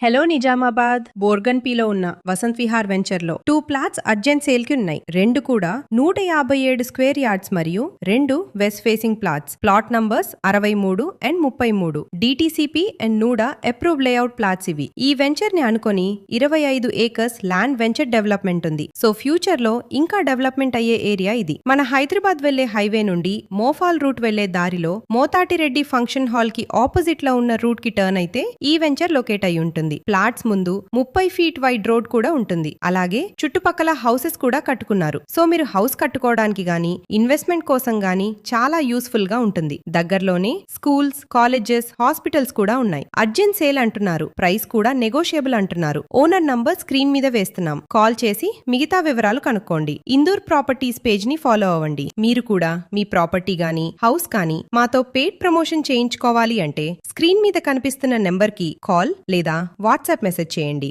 Hello Nizamabad బోర్గన్పీలో ఉన్న వసంత్ విహార్ వెంచర్లో 2 plots urgent సేల్కి ఉన్నాయి. 2 కూడా 157 స్క్వేర్ యార్డ్స్ మరియు 2 west facing plots. Plot numbers 63 and 33. DTCP and NUDA approve layout plots ఇవి. ఈ వెంచర్ ని అనుకొని 25 ఏకర్స్ ల్యాండ్ వెంచర్ డెవలప్మెంట్ ఉంది. సో ఫ్యూచర్ లో ఇంకా డెవలప్మెంట్ అయ్యే ఏరియా ఇది. మన హైదరాబాద్ వెళ్లే హైవే నుండి మోఫాల్ రూట్ వెళ్లే దారిలో మోతాటిరెడ్డి ఫంక్షన్ హాల్ కి ఆపోజిట్ లో ఉన్న రూట్ కి టర్న్ అయితే ఈ వెంచర్ లొకేట్ అయి ఉంటుంది. ప్లాట్స్ ముందు 30 ఫీట్ వైడ్ రోడ్ కూడా ఉంటుంది. అలాగే చుట్టుపక్కల హౌసెస్ కూడా కట్టుకున్నారు. సో మీరు హౌస్ కట్టుకోవడానికి గానీ ఇన్వెస్ట్మెంట్ కోసం గానీ చాలా యూస్ఫుల్ గా ఉంటుంది. దగ్గరలోనే స్కూల్స్, కాలేజెస్, హాస్పిటల్స్ కూడా ఉన్నాయి. అర్జెంట్ సేల్ అంటున్నారు. ప్రైస్ కూడా నెగోషియబుల్ అంటున్నారు. ఓనర్ నంబర్ స్క్రీన్ మీద వేస్తున్నాం. కాల్ చేసి మిగతా వివరాలు కనుక్కోండి. ఇందూర్ ప్రాపర్టీస్ పేజ్ ని ఫాలో అవ్వండి. మీరు కూడా మీ ప్రాపర్టీ గానీ హౌస్ కానీ మాతో పెయిడ్ ప్రమోషన్ చేయించుకోవాలి అంటే స్క్రీన్ మీద కనిపిస్తున్న నెంబర్ కి కాల్ లేదా వాట్సాప్ మెసేజ్ చేయండి.